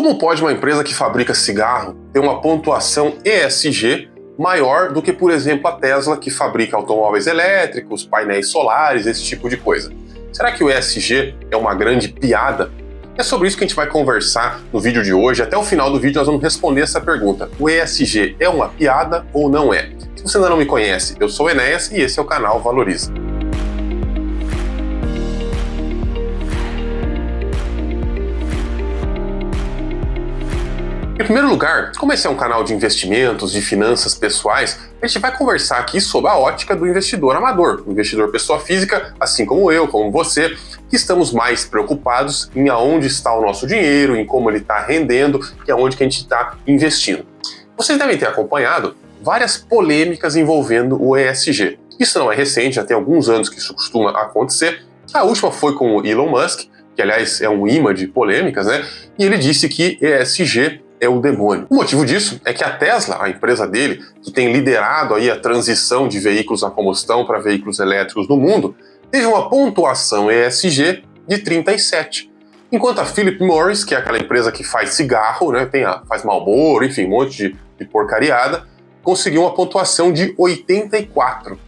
Como pode uma empresa que fabrica cigarro ter uma pontuação ESG maior do que, por exemplo, a Tesla, que fabrica automóveis elétricos, painéis solares, esse tipo de coisa? Será que o ESG é uma grande piada? É sobre isso que a gente vai conversar no vídeo de hoje. Até o final do vídeo nós vamos responder essa pergunta. O ESG é uma piada ou não é? Se você ainda não me conhece, eu sou o Enéas e esse é o canal Valoriza. Em primeiro lugar, como esse é um canal de investimentos, de finanças pessoais, a gente vai conversar aqui sobre a ótica do investidor amador, o investidor pessoa física, assim como eu, como você, que estamos mais preocupados em aonde está o nosso dinheiro, em como ele está rendendo e aonde que a gente está investindo. Vocês devem ter acompanhado várias polêmicas envolvendo o ESG. Isso não é recente, já tem alguns anos que isso costuma acontecer. A última foi com o Elon Musk, que aliás é um imã de polêmicas, né? E ele disse que ESG é o demônio. O motivo disso é que a Tesla, a empresa dele, que tem liderado aí a transição de veículos a combustão para veículos elétricos no mundo, teve uma pontuação ESG de 37. Enquanto a Philip Morris, que é aquela empresa que faz cigarro, né, faz Marlboro, enfim, um monte de porcariada, conseguiu uma pontuação de 84.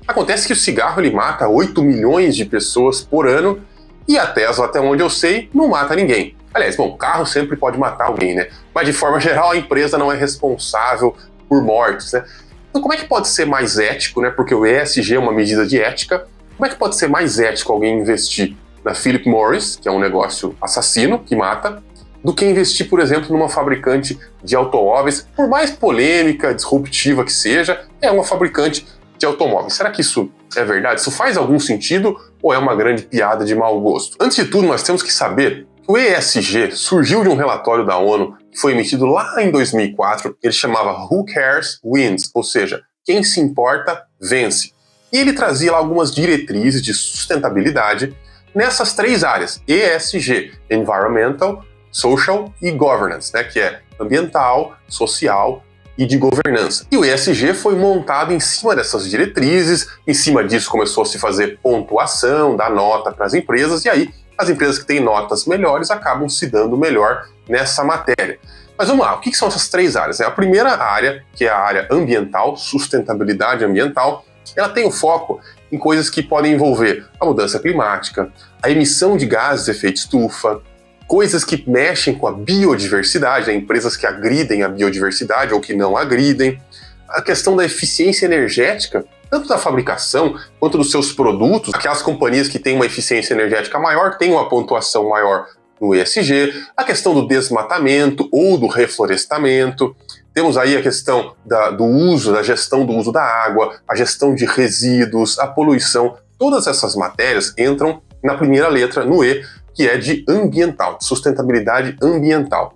Acontece que o cigarro ele mata 8 milhões de pessoas por ano e a Tesla, até onde eu sei, não mata ninguém. Aliás, bom, carro sempre pode matar alguém, né? Mas de forma geral a empresa não é responsável por mortes, né? Então como é que pode ser mais ético, né? Porque o ESG é uma medida de ética. Como é que pode ser mais ético alguém investir na Philip Morris, que é um negócio assassino, que mata, do que investir, por exemplo, numa fabricante de automóveis, por mais polêmica, disruptiva que seja, é uma fabricante de automóveis. Será que isso é verdade? Isso faz algum sentido ou é uma grande piada de mau gosto? Antes de tudo, nós temos que saber que o ESG surgiu de um relatório da ONU que foi emitido lá em 2004, ele chamava Who Cares Wins, ou seja, quem se importa vence. E ele trazia lá algumas diretrizes de sustentabilidade nessas três áreas, ESG, Environmental, Social e Governance, né, que é ambiental, social e de governança. E o ESG foi montado em cima dessas diretrizes, em cima disso começou a se fazer pontuação, dar nota para as empresas, e aí as empresas que têm notas melhores acabam se dando melhor nessa matéria. Mas vamos lá, o que são essas três áreas? A primeira área, que é a área ambiental, sustentabilidade ambiental, ela tem o foco em coisas que podem envolver a mudança climática, a emissão de gases de efeito estufa, coisas que mexem com a biodiversidade, né? Empresas que agridem a biodiversidade ou que não agridem, a questão da eficiência energética, tanto da fabricação quanto dos seus produtos. Aquelas companhias que têm uma eficiência energética maior têm uma pontuação maior no ESG, a questão do desmatamento ou do reflorestamento, temos aí a questão da gestão do uso da água, a gestão de resíduos, a poluição. Todas essas matérias entram na primeira letra, no E, que é de ambiental, sustentabilidade ambiental.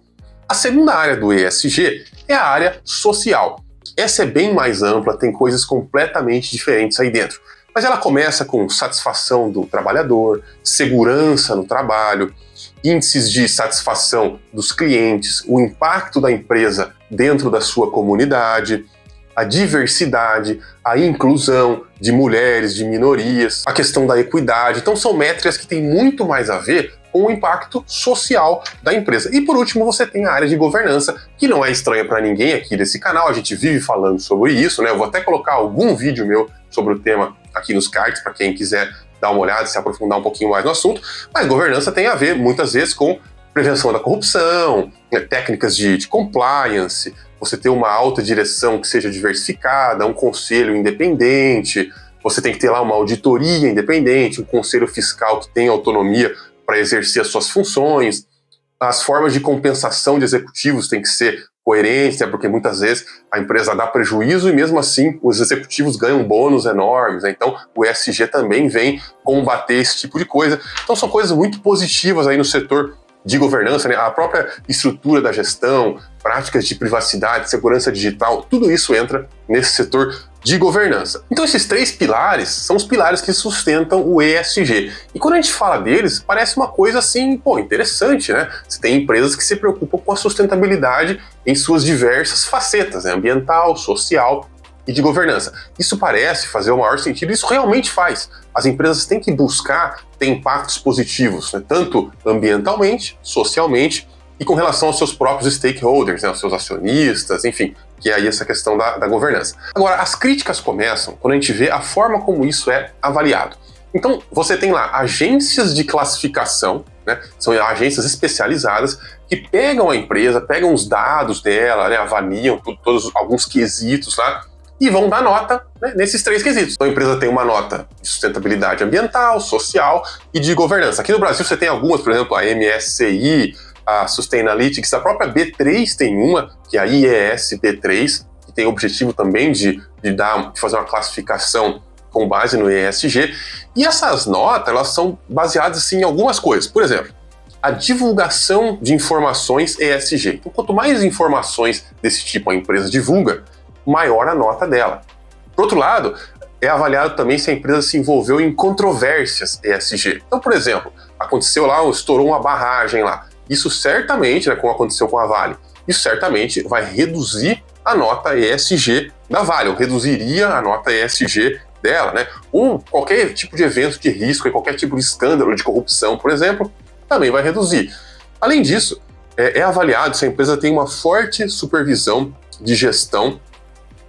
A segunda área do ESG é a área social. Essa é bem mais ampla, tem coisas completamente diferentes aí dentro. Mas ela começa com satisfação do trabalhador, segurança no trabalho, índices de satisfação dos clientes, o impacto da empresa dentro da sua comunidade, a diversidade, a inclusão de mulheres, de minorias, a questão da equidade. Então são métricas que têm muito mais a ver com o impacto social da empresa. E por último, você tem a área de governança, que não é estranha para ninguém aqui desse canal, a gente vive falando sobre isso, né? Eu vou até colocar algum vídeo meu sobre o tema aqui nos cards, para quem quiser dar uma olhada, se aprofundar um pouquinho mais no assunto, mas governança tem a ver, muitas vezes, com prevenção da corrupção, né? Técnicas de compliance, você ter uma alta direção que seja diversificada, um conselho independente, você tem que ter lá uma auditoria independente, um conselho fiscal que tenha autonomia para exercer as suas funções, as formas de compensação de executivos têm que ser coerentes, né, porque muitas vezes a empresa dá prejuízo e mesmo assim os executivos ganham bônus enormes, né? Então o ESG também vem combater esse tipo de coisa. Então são coisas muito positivas aí no setor de governança, né? A própria estrutura da gestão, práticas de privacidade, segurança digital, tudo isso entra nesse setor de governança. Então esses três pilares são os pilares que sustentam o ESG. E quando a gente fala deles, parece uma coisa assim, interessante, né? Você tem empresas que se preocupam com a sustentabilidade em suas diversas facetas, né? Ambiental, social e de governança. Isso parece fazer o maior sentido, isso realmente faz. As empresas têm que buscar ter impactos positivos, né? Tanto ambientalmente, socialmente e com relação aos seus próprios stakeholders, né, os seus acionistas, enfim, que é aí essa questão da governança. Agora, as críticas começam quando a gente vê a forma como isso é avaliado. Então, você tem lá agências de classificação, né, são agências especializadas que pegam a empresa, pegam os dados dela, né, avaliam todos alguns quesitos lá e vão dar nota, né, nesses 3 quesitos. Então, a empresa tem uma nota de sustentabilidade ambiental, social e de governança. Aqui no Brasil você tem algumas, por exemplo, a MSCI, a Sustainalytics, a própria B3 tem uma, que é a IES B3, que tem o objetivo também de fazer uma classificação com base no ESG, e essas notas elas são baseadas assim, em algumas coisas. Por exemplo, a divulgação de informações ESG. Então, quanto mais informações desse tipo a empresa divulga, maior a nota dela. Por outro lado, é avaliado também se a empresa se envolveu em controvérsias ESG. Então, por exemplo, aconteceu lá, estourou uma barragem lá. Isso certamente, né, como aconteceu com a Vale, isso certamente vai reduzir a nota ESG da Vale, ou reduziria a nota ESG dela, né? Ou qualquer tipo de evento de risco, qualquer tipo de escândalo de corrupção, por exemplo, também vai reduzir. Além disso, é avaliado se a empresa tem uma forte supervisão de gestão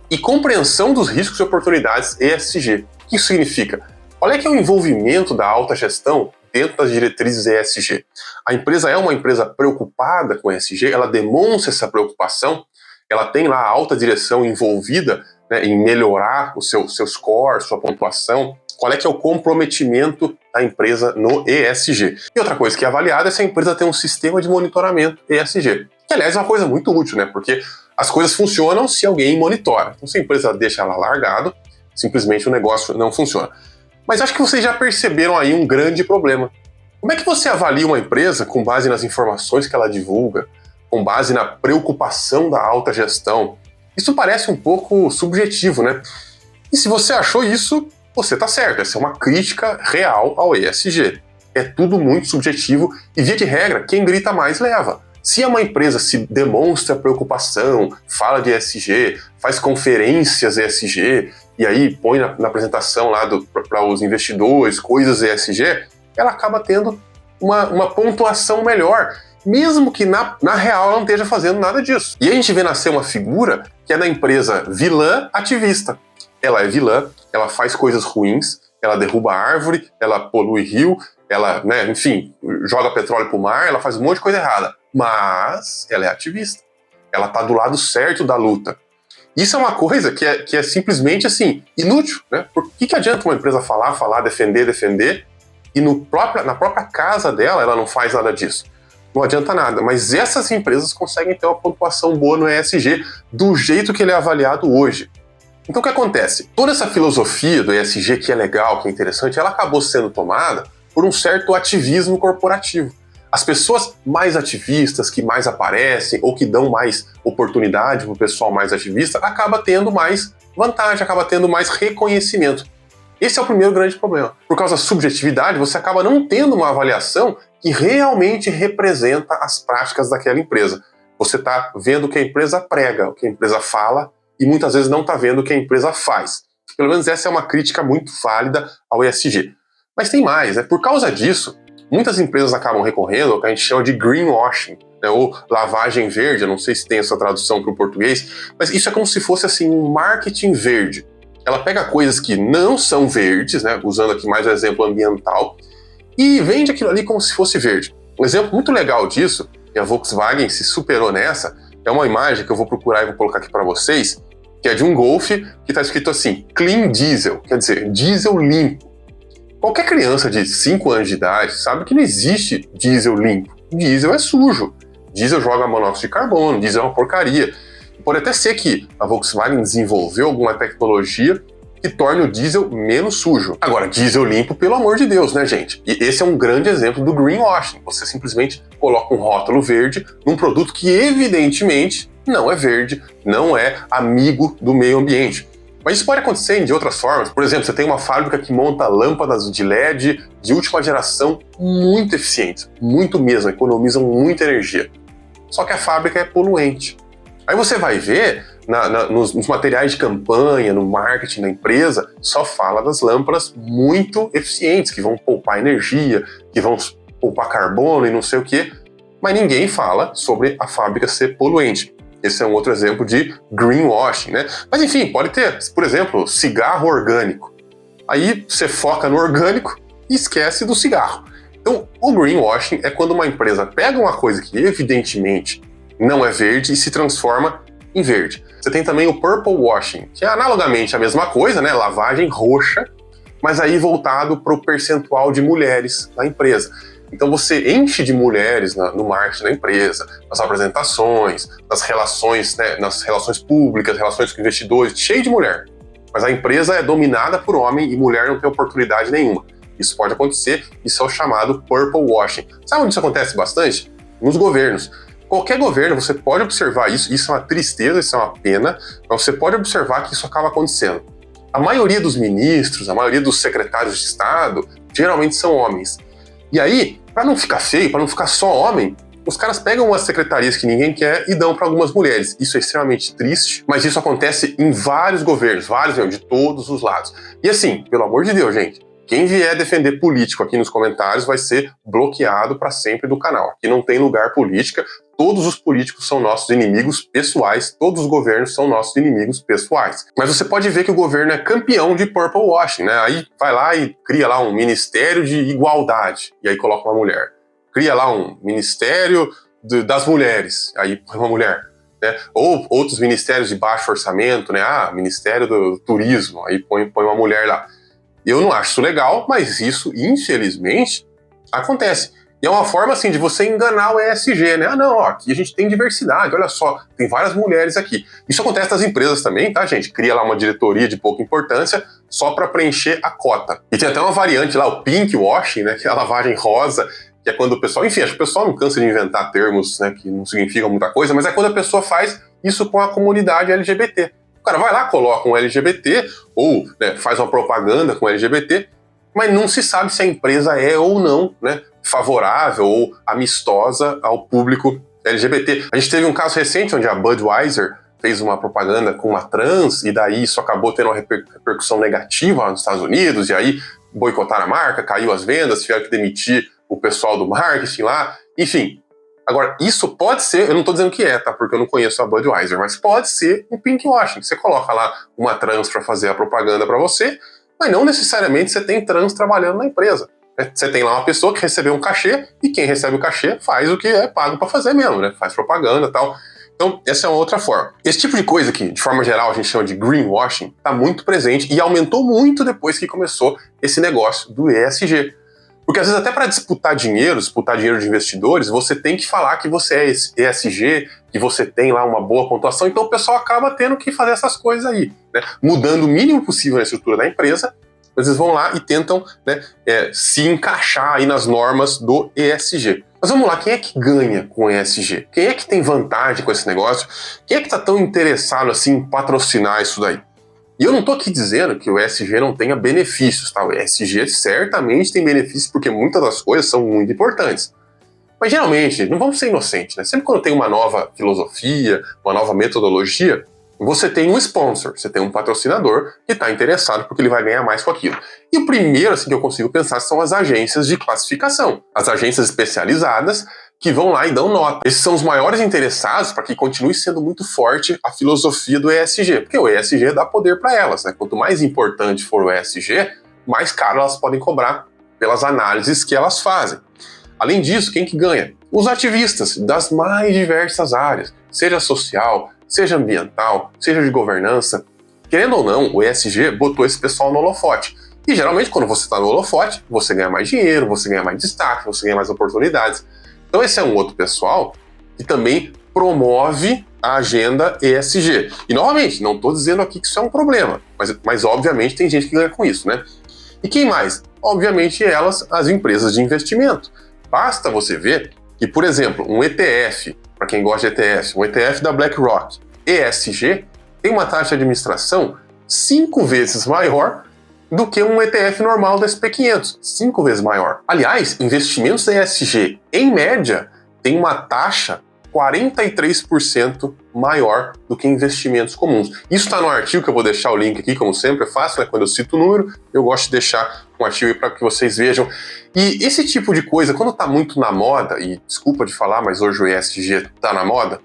e compreensão dos riscos e oportunidades ESG. O que isso significa? Qual é que é o envolvimento da alta gestão dentro das diretrizes ESG? A empresa é uma empresa preocupada com ESG, ela demonstra essa preocupação, ela tem lá a alta direção envolvida, né, em melhorar o seu score, sua pontuação. Qual é que é o comprometimento da empresa no ESG? E outra coisa que é avaliada é se a empresa tem um sistema de monitoramento ESG, que aliás é uma coisa muito útil, né, porque as coisas funcionam se alguém monitora. Então, se a empresa deixa ela largado, simplesmente o negócio não funciona. Mas acho que vocês já perceberam aí um grande problema. Como é que você avalia uma empresa com base nas informações que ela divulga, com base na preocupação da alta gestão? Isso parece um pouco subjetivo, né? E se você achou isso, você está certo. Essa é uma crítica real ao ESG. É tudo muito subjetivo e, via de regra, quem grita mais leva. Se uma empresa se demonstra preocupação, fala de ESG, faz conferências ESG, e aí põe na apresentação lá para os investidores coisas ESG, ela acaba tendo uma pontuação melhor, mesmo que na real ela não esteja fazendo nada disso. E a gente vê nascer uma figura que é da empresa vilã ativista. Ela é vilã, ela faz coisas ruins, ela derruba árvore, ela polui rio, ela, né, enfim, joga petróleo pro mar, ela faz um monte de coisa errada. Mas ela é ativista. Ela tá do lado certo da luta. Isso é uma coisa que é simplesmente assim, inútil, né? Por que adianta uma empresa falar, defender, e na própria casa dela ela não faz nada disso? Não adianta nada, mas essas empresas conseguem ter uma pontuação boa no ESG do jeito que ele é avaliado hoje. Então o que acontece? Toda essa filosofia do ESG que é legal, que é interessante, ela acabou sendo tomada por um certo ativismo corporativo. As pessoas mais ativistas, que mais aparecem ou que dão mais oportunidade para o pessoal mais ativista, acaba tendo mais vantagem, acaba tendo mais reconhecimento. Esse é o primeiro grande problema. Por causa da subjetividade, você acaba não tendo uma avaliação que realmente representa as práticas daquela empresa. Você está vendo o que a empresa prega, o que a empresa fala, e muitas vezes não está vendo o que a empresa faz. Pelo menos essa é uma crítica muito válida ao ESG. Mas tem mais, né? Por causa disso, muitas empresas acabam recorrendo ao que a gente chama de greenwashing, né? Ou lavagem verde, eu não sei se tem essa tradução para o português, mas isso é como se fosse assim, um marketing verde. Ela pega coisas que não são verdes, né? Usando aqui mais o exemplo ambiental, e vende aquilo ali como se fosse verde. Um exemplo muito legal disso, e a Volkswagen se superou nessa, é uma imagem que eu vou procurar e vou colocar aqui para vocês, que é de um Golf que está escrito assim, Clean Diesel, quer dizer, diesel limpo. Qualquer criança de 5 anos de idade sabe que não existe diesel limpo. Diesel é sujo. Diesel joga monóxido de carbono, diesel é uma porcaria. Pode até ser que a Volkswagen desenvolveu alguma tecnologia que torne o diesel menos sujo. Agora, diesel limpo, pelo amor de Deus, né, gente? E esse é um grande exemplo do greenwashing. Você simplesmente coloca um rótulo verde num produto que evidentemente não é verde, não é amigo do meio ambiente. Mas isso pode acontecer de outras formas. Por exemplo, você tem uma fábrica que monta lâmpadas de LED de última geração muito eficientes, muito mesmo, economizam muita energia. Só que a fábrica é poluente. Aí você vai ver nos materiais de campanha, no marketing da empresa, só fala das lâmpadas muito eficientes, que vão poupar energia, que vão poupar carbono e não sei o quê. mas ninguém fala sobre a fábrica ser poluente. Esse é um outro exemplo de greenwashing, né? Mas enfim, pode ter, por exemplo, cigarro orgânico. Aí você foca no orgânico e esquece do cigarro. Então, o greenwashing é quando uma empresa pega uma coisa que evidentemente não é verde e se transforma em verde. Você tem também o purple washing, que é analogamente a mesma coisa, né? Lavagem roxa, mas aí voltado para o percentual de mulheres na empresa. Então você enche de mulheres no marketing da empresa, nas apresentações, nas relações, né, nas relações públicas, relações com investidores, cheio de mulher. Mas a empresa é dominada por homem e mulher não tem oportunidade nenhuma. Isso pode acontecer, isso é o chamado purple washing. Sabe onde isso acontece bastante? Nos governos. Qualquer governo, você pode observar isso é uma tristeza, isso é uma pena, mas você pode observar que isso acaba acontecendo. A maioria dos ministros, a maioria dos secretários de Estado, geralmente são homens. E aí, para não ficar feio, para não ficar só homem, os caras pegam umas secretarias que ninguém quer e dão para algumas mulheres. Isso é extremamente triste, mas isso acontece em vários governos, de todos os lados. E assim, pelo amor de Deus, gente, quem vier defender político aqui nos comentários vai ser bloqueado para sempre do canal. Aqui não tem lugar política, todos os políticos são nossos inimigos pessoais, todos os governos são nossos inimigos pessoais. Mas você pode ver que o governo é campeão de purple washing, né? Aí vai lá e cria lá um Ministério de Igualdade, e aí coloca uma mulher. Cria lá um Ministério das Mulheres, aí põe uma mulher. Né? Ou outros ministérios de baixo orçamento, né? Ministério do Turismo, aí põe uma mulher lá. Eu não acho isso legal, mas isso, infelizmente, acontece. E é uma forma, assim, de você enganar o ESG, né? Não, aqui a gente tem diversidade, olha só, tem várias mulheres aqui. Isso acontece nas empresas também, tá, gente? Cria lá uma diretoria de pouca importância só para preencher a cota. E tem até uma variante lá, o pink washing, né? Que é a lavagem rosa, que é quando o pessoal... Enfim, acho que o pessoal não cansa de inventar termos, né, que não significam muita coisa, mas é quando a pessoa faz isso com a comunidade LGBT. O cara vai lá, coloca um LGBT, ou né, faz uma propaganda com LGBT, mas não se sabe se a empresa é ou não, né, favorável ou amistosa ao público LGBT. A gente teve um caso recente onde a Budweiser fez uma propaganda com uma trans, e daí isso acabou tendo uma repercussão negativa lá nos Estados Unidos, e aí boicotaram a marca, caiu as vendas, tiveram que demitir o pessoal do marketing lá, enfim. Agora, isso pode ser, eu não estou dizendo que é, tá? Porque eu não conheço a Budweiser, mas pode ser um pinkwashing. Você coloca lá uma trans para fazer a propaganda para você, mas não necessariamente você tem trans trabalhando na empresa. Né? Você tem lá uma pessoa que recebeu um cachê, e quem recebe o cachê faz o que é pago para fazer mesmo, né? Faz propaganda e tal. Então, essa é uma outra forma. Esse tipo de coisa que, de forma geral, a gente chama de greenwashing, está muito presente e aumentou muito depois que começou esse negócio do ESG. Porque às vezes até para disputar dinheiro de investidores, você tem que falar que você é ESG, que você tem lá uma boa pontuação, então o pessoal acaba tendo que fazer essas coisas aí, né? Mudando o mínimo possível na estrutura da empresa, eles vão lá e tentam, né, se encaixar aí nas normas do ESG. Mas vamos lá, quem é que ganha com o ESG? Quem é que tem vantagem com esse negócio? Quem é que está tão interessado assim em patrocinar isso daí? E eu não estou aqui dizendo que o ESG não tenha benefícios, tá? O ESG certamente tem benefícios porque muitas das coisas são muito importantes. Mas geralmente, não vamos ser inocentes, né? Sempre quando tem uma nova filosofia, uma nova metodologia, você tem um sponsor, você tem um patrocinador que está interessado porque ele vai ganhar mais com aquilo. E o primeiro assim, que eu consigo pensar são as agências de classificação, as agências especializadas que vão lá e dão nota. Esses são os maiores interessados para que continue sendo muito forte a filosofia do ESG, porque o ESG dá poder para elas, né? Quanto mais importante for o ESG, mais caro elas podem cobrar pelas análises que elas fazem. Além disso, quem que ganha? Os ativistas das mais diversas áreas, seja social, seja ambiental, seja de governança. Querendo ou não, o ESG botou esse pessoal no holofote. E geralmente, quando você está no holofote, você ganha mais dinheiro, você ganha mais destaque, você ganha mais oportunidades. Então esse é um outro pessoal que também promove a agenda ESG. E novamente, não estou dizendo aqui que isso é um problema, mas obviamente tem gente que ganha com isso, né? E quem mais? Obviamente elas, as empresas de investimento. Basta você ver que, por exemplo, um ETF, para quem gosta de ETF, um ETF da BlackRock, ESG, tem uma taxa de administração 5 vezes maior do que um ETF normal da SP500, 5 vezes maior. Aliás, investimentos da ESG, em média, tem uma taxa 43% maior do que investimentos comuns. Isso está no artigo que eu vou deixar o link aqui, como sempre é fácil, né? Quando eu cito o número, eu gosto de deixar um artigo aí para que vocês vejam. E esse tipo de coisa, quando está muito na moda, e desculpa de falar, mas hoje o ESG está na moda,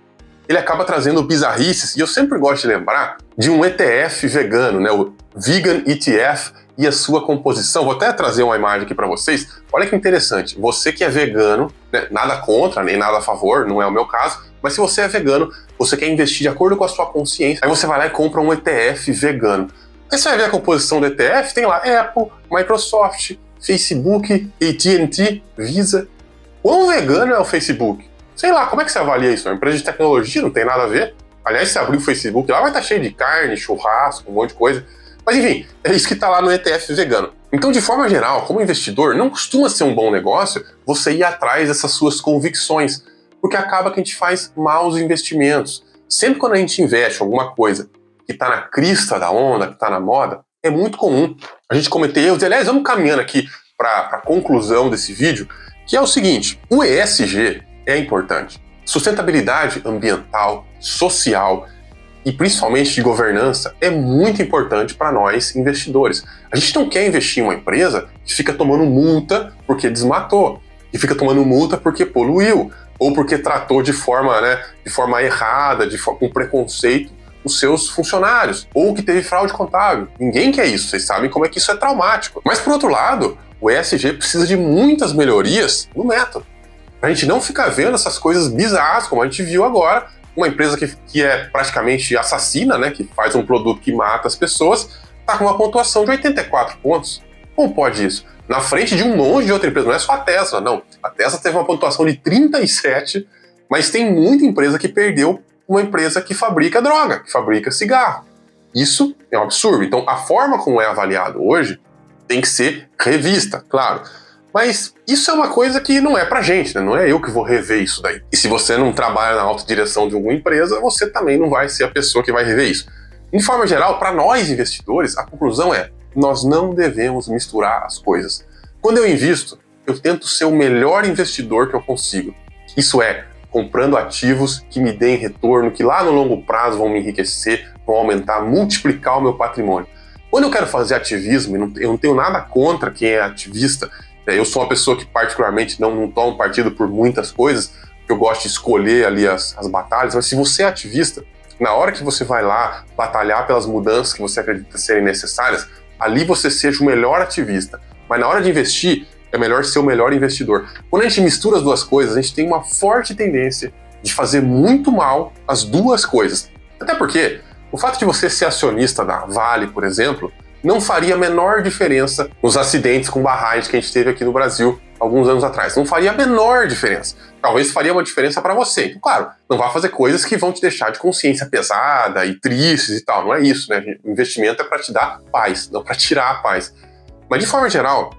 ele acaba trazendo bizarrices, e eu sempre gosto de lembrar de um ETF vegano, né? O Vegan ETF, e a sua composição. Vou até trazer uma imagem aqui para vocês. Olha que interessante. Você que é vegano, né, nada contra, nem nada a favor, não é o meu caso, mas se você é vegano, você quer investir de acordo com a sua consciência, aí você vai lá e compra um ETF vegano. Aí você vai ver a composição do ETF, tem lá Apple, Microsoft, Facebook, AT&T, Visa. Quão vegano é o Facebook? Sei lá, como é que você avalia isso? É uma empresa de tecnologia, não tem nada a ver. Aliás, se abrir o Facebook lá, vai estar cheio de carne, churrasco, um monte de coisa. Mas enfim, é isso que está lá no ETF vegano. Então, de forma geral, como investidor, não costuma ser um bom negócio você ir atrás dessas suas convicções, porque acaba que a gente faz maus investimentos. Sempre quando a gente investe em alguma coisa que está na crista da onda, que está na moda, é muito comum a gente cometer erros. E, aliás, vamos caminhando aqui para a conclusão desse vídeo, que é o seguinte: o ESG é importante. Sustentabilidade ambiental, social e principalmente de governança é muito importante para nós investidores. A gente não quer investir em uma empresa que fica tomando multa porque desmatou, que fica tomando multa porque poluiu, ou porque tratou de forma errada, com preconceito, os seus funcionários, ou que teve fraude contábil. Ninguém quer isso, vocês sabem como é que isso é traumático. Mas, por outro lado, o ESG precisa de muitas melhorias no método. A gente não ficar vendo essas coisas bizarras, como a gente viu agora, uma empresa que é praticamente assassina, né, que faz um produto que mata as pessoas, está com uma pontuação de 84 pontos. Como pode isso? Na frente de um monte de outra empresa, não é só a Tesla, não. A Tesla teve uma pontuação de 37, mas tem muita empresa que perdeu uma empresa que fabrica droga, que fabrica cigarro. Isso é um absurdo. Então, a forma como é avaliado hoje tem que ser revista, claro. Mas isso é uma coisa que não é pra gente, né? Não é eu que vou rever isso daí. E se você não trabalha na alta direção de alguma empresa, você também não vai ser a pessoa que vai rever isso. De forma geral, para nós investidores, a conclusão é: nós não devemos misturar as coisas. Quando eu invisto, eu tento ser o melhor investidor que eu consigo. Isso é, comprando ativos que me deem retorno, que lá no longo prazo vão me enriquecer, vão aumentar, multiplicar o meu patrimônio. Quando eu quero fazer ativismo, eu não tenho nada contra quem é ativista. Eu sou uma pessoa que particularmente não tomo partido por muitas coisas, porque eu gosto de escolher ali as batalhas, mas se você é ativista, na hora que você vai lá batalhar pelas mudanças que você acredita serem necessárias, ali você seja o melhor ativista. Mas na hora de investir, é melhor ser o melhor investidor. Quando a gente mistura as duas coisas, a gente tem uma forte tendência de fazer muito mal as duas coisas. Até porque o fato de você ser acionista da Vale, por exemplo, não faria a menor diferença nos acidentes com barragens que a gente teve aqui no Brasil alguns anos atrás. Não faria a menor diferença. Talvez faria uma diferença para você. Então, claro, não vai fazer coisas que vão te deixar de consciência pesada e tristes e tal. Não é isso, né? O investimento é para te dar paz, não para tirar a paz. Mas, de forma geral,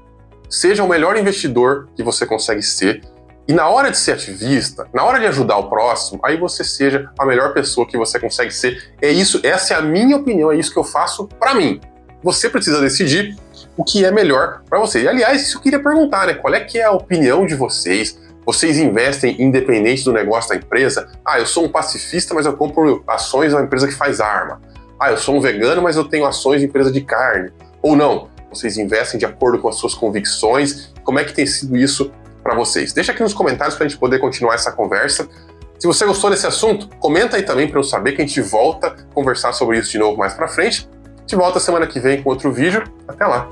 seja o melhor investidor que você consegue ser. E na hora de ser ativista, na hora de ajudar o próximo, aí você seja a melhor pessoa que você consegue ser. É isso, essa é a minha opinião, é isso que eu faço para mim. Você precisa decidir o que é melhor para você. E, aliás, isso eu queria perguntar, né? Qual é que é a opinião de vocês? Vocês investem independente do negócio da empresa? Ah, eu sou um pacifista, mas eu compro ações de uma empresa que faz arma. Ah, eu sou um vegano, mas eu tenho ações de empresa de carne. Ou não? Vocês investem de acordo com as suas convicções? Como é que tem sido isso para vocês? Deixa aqui nos comentários para a gente poder continuar essa conversa. Se você gostou desse assunto, comenta aí também para eu saber que a gente volta a conversar sobre isso de novo mais para frente. A gente volta semana que vem com outro vídeo. Até lá!